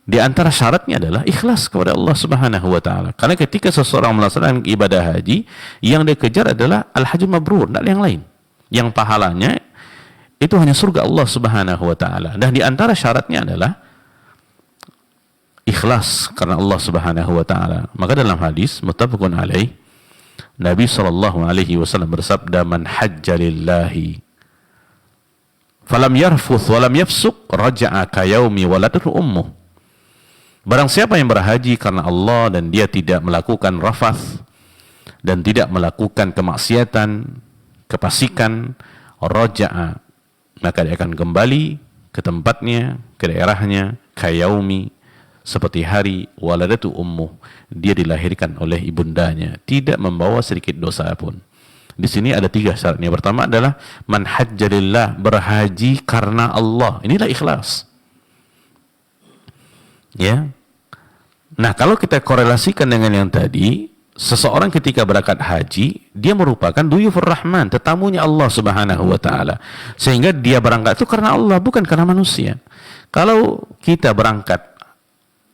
di antara syaratnya adalah ikhlas kepada Allah Subhanahu wa taala. Karena ketika seseorang melaksanakan ibadah haji, yang dia kejar adalah al-hajj mabrur, tidak ada yang lain. Yang pahalanya itu hanya surga Allah Subhanahu wa taala. Dan di antara syaratnya adalah ikhlas karena Allah Subhanahu wa taala. Maka dalam hadis muttafaqun alaih, Nabi SAW bersabda, man hajja lillahi falam yarfuth walam yafsuq raja'a ka yaumi waladatu ummuh. Barang siapa yang berhaji karena Allah dan dia tidak melakukan rafath dan tidak melakukan kemaksiatan, kefasikan, raja'a, maka dia akan kembali ke tempatnya, ke daerahnya, ka yaumi, seperti hari waladatu ummuh, dia dilahirkan oleh ibundanya, tidak membawa sedikit dosa pun. Di sini ada 3 syaratnya. Pertama adalah man hajja lillah, berhaji karena Allah. Inilah ikhlas. Ya. Nah, kalau kita korelasikan dengan yang tadi, seseorang ketika berangkat haji, dia merupakan duyufur rahman, tetamunya Allah Subhanahu wa taala. Sehingga dia berangkat itu karena Allah, bukan karena manusia. Kalau kita berangkat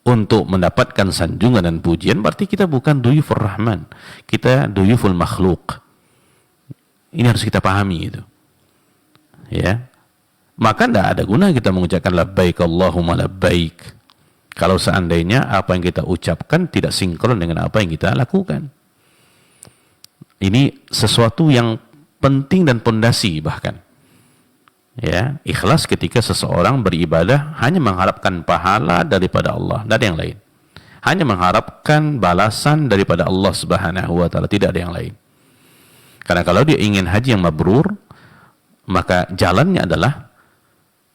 untuk mendapatkan sanjungan dan pujian, berarti kita bukan duyufur rahman, kita duyuful makhluk. Ini harus kita pahami itu. Ya. Maka tidak ada guna kita mengucapkan labbaik Allahumma labbaik kalau seandainya apa yang kita ucapkan tidak sinkron dengan apa yang kita lakukan. Ini sesuatu yang penting dan pondasi bahkan. Ya, ikhlas ketika seseorang beribadah hanya mengharapkan pahala daripada Allah, tidak ada yang lain. Hanya mengharapkan balasan daripada Allah Subhanahu wa taala, tidak ada yang lain. Karena kalau dia ingin haji yang mabrur, maka jalannya adalah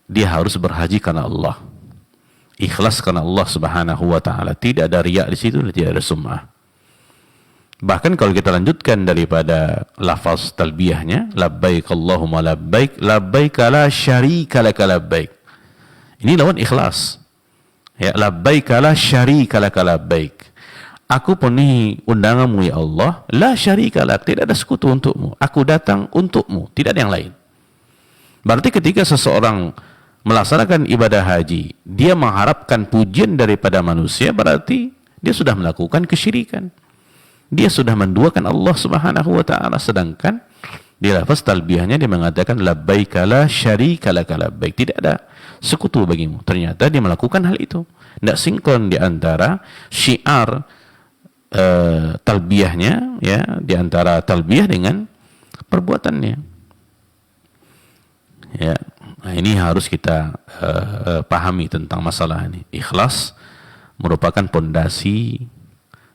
dia harus berhaji karena Allah. Ikhlas karena Allah Subhanahu wa taala, tidak ada riya di situ, tidak ada sum'ah. Bahkan kalau kita lanjutkan daripada lafaz talbiyahnya, labbaik Allahumma labbaik, labbaik la syarika laka labbaik. Ini lawan ikhlas. Ya, labbaik la syarika laka labbaik. Aku penuhi undanganmu ya Allah, la syarika lak, tidak ada sekutu untukmu. Aku datang untukmu, tidak ada yang lain. Berarti ketika seseorang melaksanakan ibadah haji, dia mengharapkan pujian daripada manusia, berarti dia sudah melakukan kesyirikan. Dia sudah menduakan Allah Subhanahu wa taala, sedangkan di lafaz talbiyahnya dia mengatakan labbaik la syarika laka labbaik, tidak ada sekutu bagimu. Ternyata dia melakukan hal itu. Tidak sinkron di antara syiar talbiyahnya, ya, di antara talbiyah dengan perbuatannya. Ya, nah ini harus kita pahami tentang masalah ini. Ikhlas merupakan pondasi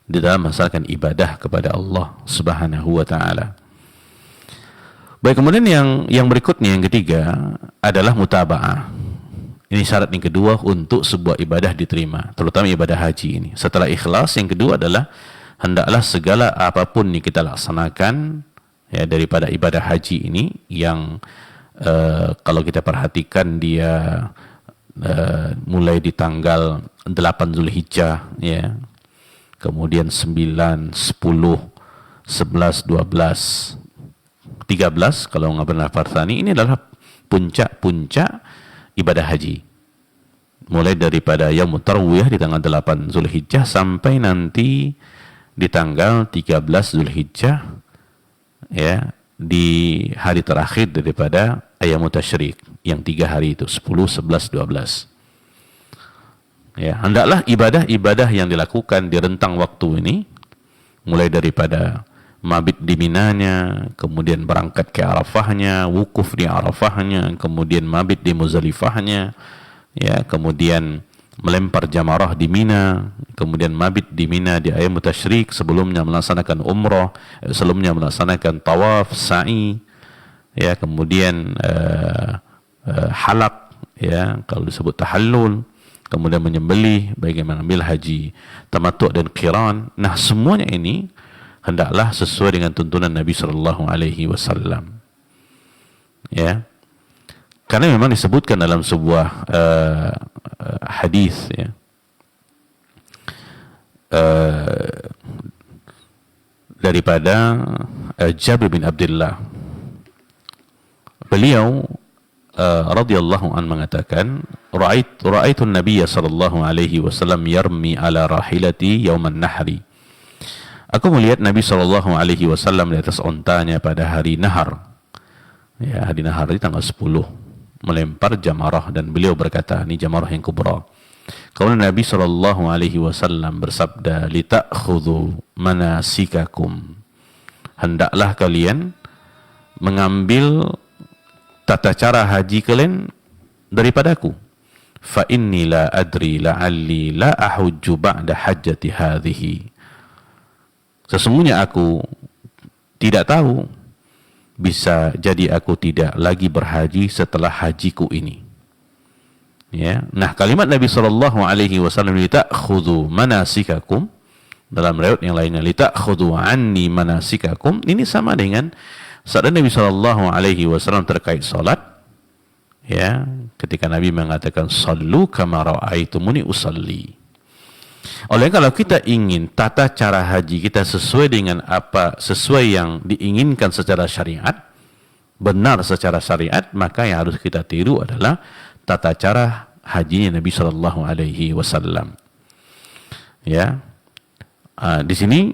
di dalam melaksanakan ibadah kepada Allah Subhanahu wa taala. Baik, kemudian yang berikutnya, yang ketiga adalah mutaba'ah. Ini syarat yang kedua untuk sebuah ibadah diterima, terutama ibadah haji ini. Setelah ikhlas, yang kedua adalah hendaklah segala apapun yang kita laksanakan, ya, daripada ibadah haji ini yang kalau kita perhatikan dia mulai di tanggal 8 Zulhijjah, ya, kemudian 9, 10, 11, 12, 13 kalau nggak benar Farsani, ini adalah puncak-puncak ibadah haji. Mulai daripada Yaumut Tarwiyah di tanggal 8 Zulhijjah sampai nanti di tanggal 13 Zulhijjah, ya, di hari terakhir daripada Ayyamut Tasyrik, yang 3 hari itu, 10, 11, 12. Ya, hendaklah ibadah-ibadah yang dilakukan di rentang waktu ini, mulai daripada mabit di Minanya, kemudian berangkat ke Arafahnya, wukuf di Arafahnya, kemudian mabit di Muzdalifahnya, ya, kemudian melempar jamarah di Mina, kemudian mabit di Mina di Ayyamut Tasyrik, sebelumnya melaksanakan umrah, sebelumnya melaksanakan tawaf, sa'i, ya, kemudian halak, ya, kalau disebut tahallul, kemudian menyembelih, baik mengambil haji tamattu' dan qiran. Nah, semuanya ini hendaklah sesuai dengan tuntunan Nabi sallallahu alaihi wasallam. Ya. Karena memang disebutkan dalam sebuah hadis, ya. Daripada Jabir bin Abdullah. Beliau radhiyallahu an mengatakan, ra'aitu an-nabiyya sallallahu alaihi wasallam yarmi ala rahilati yauman nahri. Aku melihat Nabi sallallahu alaihi wasallam di atas ontanya pada hari nahar. Ya, hari nahar di tanggal 10 melempar jamarah, dan beliau berkata, ini jamarah yang kubra. Kemudian Nabi sallallahu alaihi wasallam bersabda, "Lita'khudhu manasikakum." Hendaklah kalian mengambil tata cara haji kalian daripadaku. Fa inni la adri la'alli la ahujju ba'da hajjati hadhihi. Sesungguhnya aku tidak tahu, bisa jadi aku tidak lagi berhaji setelah hajiku ini. Ya, nah kalimat Nabi sallallahu alaihi wasallam, "Lita'khudhu manasikakum," dalam riwayat yang lainnya, "Lita'khudhu anni manasikakum," ini sama dengan sabda Nabi sallallahu alaihi wasallam terkait salat, ya, ketika Nabi mengatakan sallu kama ra'aitumuni usalli. Oleh kalau kita ingin tata cara haji kita sesuai dengan apa, sesuai yang diinginkan secara syariat, benar secara syariat, maka yang harus kita tiru adalah tata cara hajinya Nabi sallallahu alaihi wasallam. Ya. Di sini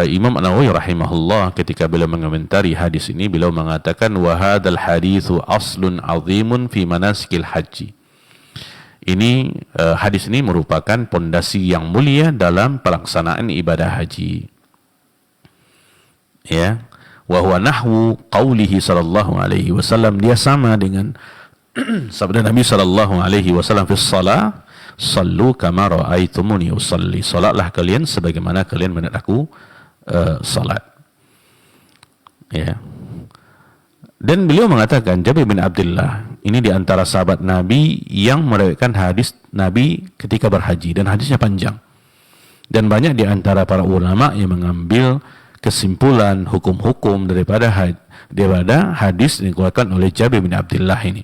Imam An-Nawawi rahimahullah ketika beliau mengomentari hadis ini, beliau mengatakan wa hadzal haditsu aslun 'azimun fi manasikil haji. Ini hadis ini merupakan pondasi yang mulia dalam pelaksanaan ibadah haji. Ya. wa huwa nahwu qaulihi sallallahu alaihi wasallam, dia sama dengan sabda Nabi sallallahu alaihi wasallam fi shalah, sallu kama raaitumuni usalli, salatlah kalian sebagaimana kalian melihat aku salat. Ya. Dan beliau mengatakan, Jabir bin Abdullah ini di antara sahabat Nabi yang meriwayatkan hadis Nabi ketika berhaji, dan hadisnya panjang. Dan banyak di antara para ulama yang mengambil kesimpulan hukum-hukum daripada hadis yang dikeluarkan oleh Jabir bin Abdullah ini.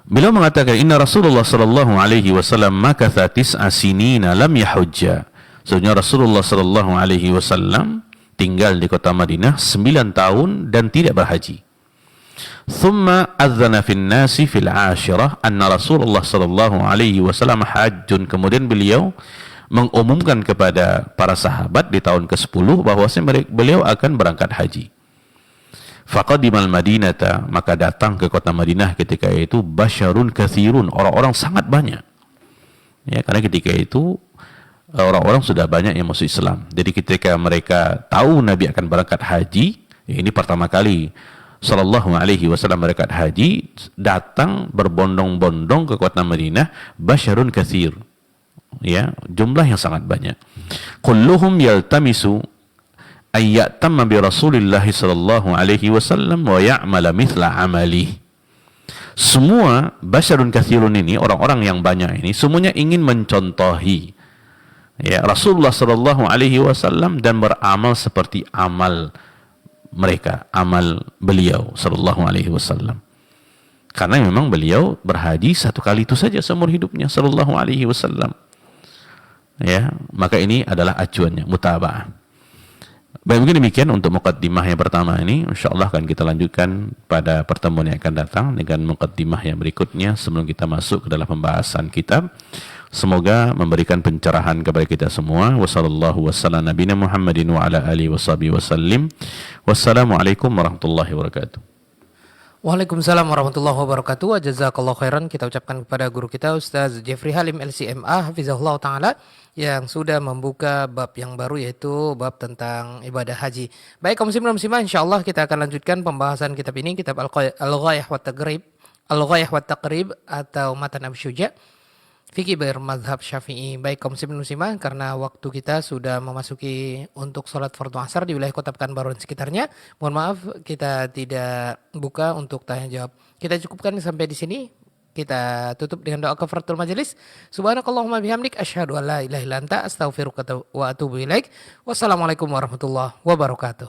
Beliau mengatakan, Inna Rasulullah sallallahu alaihi wasallam makatha tis'a sinina lam yahujja. Sebenarnya Rasulullah sallallahu alaihi wasallam tinggal di kota Madinah 9 tahun dan tidak berhaji. Thumma adzana fin nasi fil ashirah anna Rasulullah sallallahu alaihi wasallam hajjun. Kemudian beliau mengumumkan kepada para sahabat di tahun ke-10 bahwasanya beliau akan berangkat haji. Faqadimal Madinata, maka datang ke kota Madinah ketika itu basyarun katsirun, orang-orang sangat banyak. Ya, karena ketika itu orang-orang sudah banyak yang masuk Islam. Jadi ketika mereka tahu Nabi akan berangkat haji, ya ini pertama kali sallallahu alaihi wasallam berangkat haji, datang berbondong-bondong ke kota Madinah, basyarun katsir. Ya, jumlah yang sangat banyak. Kulluhum yaltamisu ayyatamma bi Rasulillah sallallahu alaihi wasallam wa ya'mala mithla amali. Semua basyarun katsirun ini, orang-orang yang banyak ini semuanya ingin mencontohi ya Rasulullah sallallahu alaihi wasallam dan beramal seperti amal mereka, amal beliau sallallahu alaihi wasallam. Karena memang beliau berhaji satu kali itu saja seumur hidupnya sallallahu alaihi wasallam. Ya, maka ini adalah acuannya, mutaba'ah. Baik, mungkin demikian untuk muqaddimah yang pertama ini. InsyaAllah akan kita lanjutkan pada pertemuan yang akan datang dengan muqaddimah yang berikutnya sebelum kita masuk ke dalam pembahasan kitab. Semoga memberikan pencerahan kepada kita semua. Wassallallahu wassalam nabiyina Muhammadin wa ala alihi washabihi wasallim. Wassalamualaikum warahmatullahi wabarakatuh. Waalaikumsalam warahmatullahi wabarakatuh. Jazakallahu khairan kita ucapkan kepada guru kita Ustaz Jeffrey Halim LCMA hafizahullah taala yang sudah membuka bab yang baru, yaitu bab tentang ibadah haji. Baik kaum muslimin dan muslimah, insyaallah kita akan lanjutkan pembahasan kitab ini, kitab Al-Ghayah wa Taqrib, Al-Ghayah wa Taqrib atau Matan Abi Syuja, fikih bermadzhab Syafi'i. Baik kaum muslimin dan muslimah, karena waktu kita sudah memasuki untuk sholat fardu asar di wilayah Kota Pekanbaru dan sekitarnya, mohon maaf kita tidak buka untuk tanya jawab. Kita cukupkan sampai di sini. Kita tutup dengan doa kafaratul majelis. Subhanakallahumma bihamdik asyhadu an la ilaha illa anta astaghfiruka wa atubu ilaik. Wassalamualaikum warahmatullahi wabarakatuh.